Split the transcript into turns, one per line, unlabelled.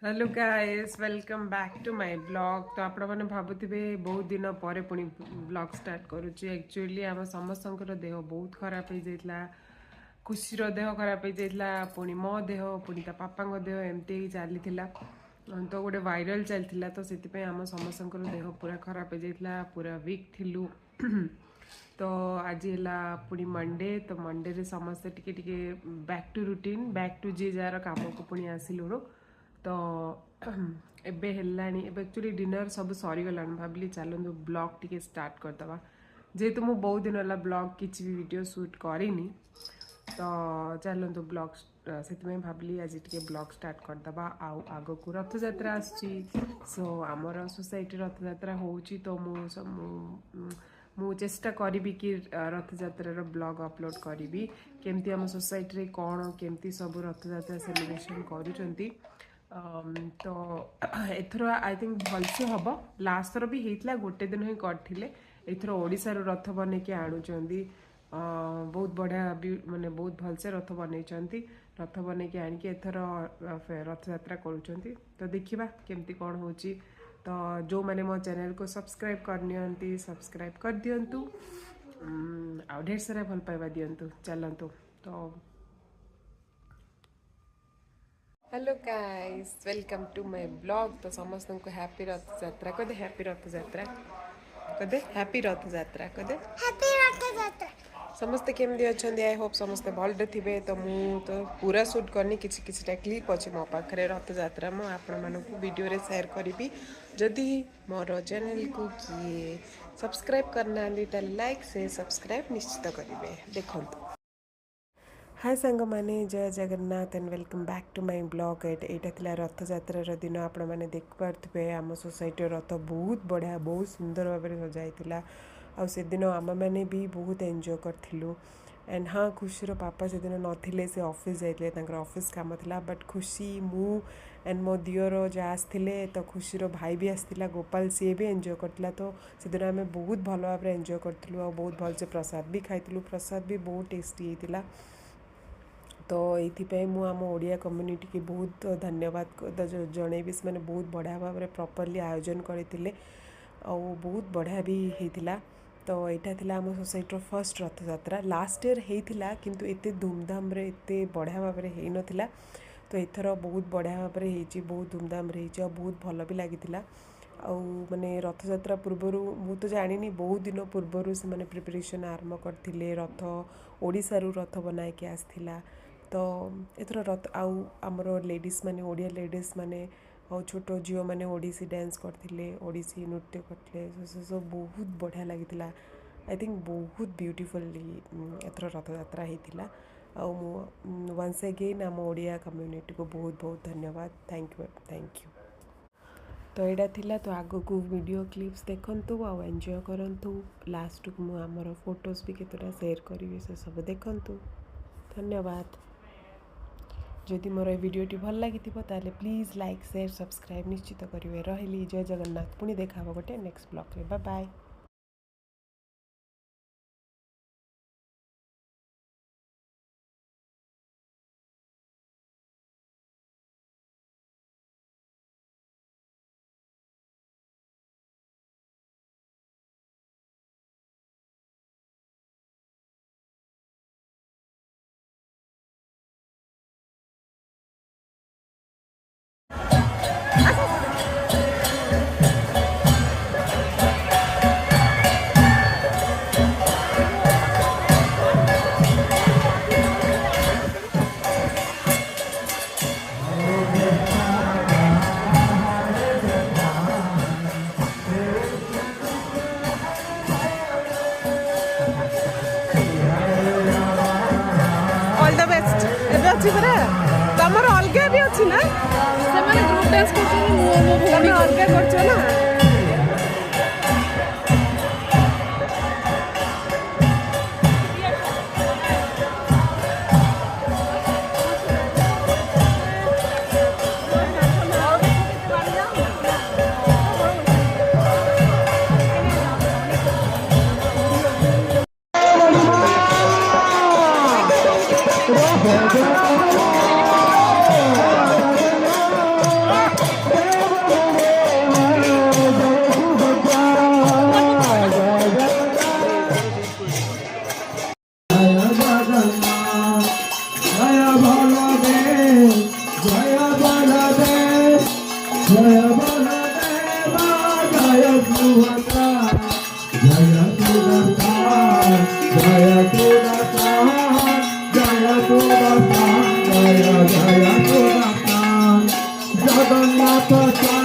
Hello guys welcome back to my blog. तो आपण मैंने भावुवे बहुत दिन पर पुणी ब्लॉग स्टार्ट करुच्ची। एक्चुअली आम समस्त देह बहुत खराब हो जाता, खुशीर देह खराब हो जाता, पुणी मो देह पुणी ता पापा देह एमती चली तो गोटे वायरल चलता। तो से आम समस्त देह पूरा खराब हो जाता, पूरा वीक थिलु। तो आज है पुणी मंडे। तो मंडे रे समस्ते टिके back to routine, back to जी जार काम को पुणी आसिलुणु। तो एबे हेलानी एबे एक्चुअली डिनर सब सरीगला, भाविली चलतु ब्लॉग टिके स्टार्ट करदे। जेहेतु मुझे बहुत दिन है ब्लॉग किसी भी वीडियो शूट करिनी, तो चलतु ब्लॉग से भाविली आज टे ब्लॉग स्टार्ट करदे। आग को रथ यात्रा आसची, सो आमर सोसाइटी रथ यात्रा होची। तो मु चेष्टा करी कि रथ यात्रार ब्लॉग अपलोड करी केमती आम सोसाइटी कौन केमती सब रथ यात्रा सेलिब्रेशन करुँच। तो एथर आई थिंक भलसे हम। लास्ट थर भी होता गोटे दिन ही करते, एथर ओडिशार रथ बन के आणुंट। बहुत बढ़िया भी माने बहुत भलसे रथ बनई, रथ बन के आणिक एथर रथ यात्रा करुँच। तो देखा केमती कौन हो। तो जो मैंने मो चैनल को सब्सक्राइब करनी सब्सक्राइब कर दिंतु, आ ढेर सारा भल पाइबा दिंतु। चलतु तो hello guys welcome to my blog. तो समस्त को हैप्पी रथ यात्रा कदे, हैप्पी रथ यात्रा कदे, हैप्पी रथ यात्रा कदे, हैप्पी रथ यात्रा। समस्ते केमदी अच्छे, आई होप समस्ते भलरे थे। तो मु तो पूरा शूट करनी, किसी क्लिप अच्छे मो पाखे रथ यात्रा मु आपण मानकु वीडियो रे शेयर करी। जदि मोर चैनल को किए सब्सक्राइब करना लाइक से सब्सक्राइब निश्चित करेंगे। देखंतु हाय सांग माने, जय Jagannath and welcome back to my blog. एटा थिला रथ यात्रार दिन। आपण मैंने देख पारे आम सोसाइटी रथ बहुत बढ़िया बहुत सुंदर भाव में सजाई। आ से दिन आम मैंने भी बहुत एंजॉय करूँ। एंड हाँ, खुशीर पापा से दिन नथिले, से ऑफिस जाइए, ऑफिस काम था। बट खुशी मु एंड मो दियर जा आसते, तो खुशीर भाई भी आसला गोपाल, सी भी एंजॉय करता। तो से दिन आम बहुत भल भाव एंजॉय करूँ और बहुत भलसे प्रसाद भी खाइलु। प्रसाद भी बहुत टेस्टी होता। तो ये मु आम ओडिया कम्युनिटी की बहुत धन्यवाद जनइबी। से मैंने बहुत बढ़िया भाव में प्रॉपर्ली आयोजन करते और बहुत बढ़िया भी होता। तो यहाँ थिला आम सोसाइटर फर्स्ट रथ यात्रा। लास्ट ईयर होता किंतु एते धूमधाम रे एते बढ़िया भाव में हो नाला। तो एथर बहुत बढ़िया भाव में होती, बहुत धूमधाम रे होती और बहुत भल भी लगी। माने रथ यात्रा पूर्वर मु तो जानी बहुत दिन पूर्वर से माने प्रिपरेशन आरंभ करते। रथ ओडिशारू रथ बनाई के आसला। तो एथर रथ आमर लेडीज माने ओडिया लेडीज माने और छोट झील मैंने ओडिसी डांस करते, ओडिसी नृत्य करते। सब बहुत बढ़िया लगी। आई थिंक बहुत ब्यूटीफुली एथर रथ यात्रा होता। वंस अगेन आम ओडिया कम्युनिटी को बहुत बहुत धन्यवाद। Thank you. तो यहाँ थिला। तो आग को वीडियो क्लिप्स देखंतु आ एंजॉय करंतु। लास्ट को मु आमर फोटोज भी केतटा शेयर करी, से सब देखंतु। धन्यवाद। जदि मोर वीडियोटी भल लगी ताले प्लीज लाइक शेयर सब्सक्राइब निश्चित करेंगे। रही जय जगन्नाथ। पुणी देखा गोटे नेक्स्ट ब्लॉग रे। Bye bye. All the best. एबे अच्छी परा तमर अलगा भी अच्छी ना, से माने ग्रुप डांस करछन, मो भौणी अलगा करछ ना।
Rata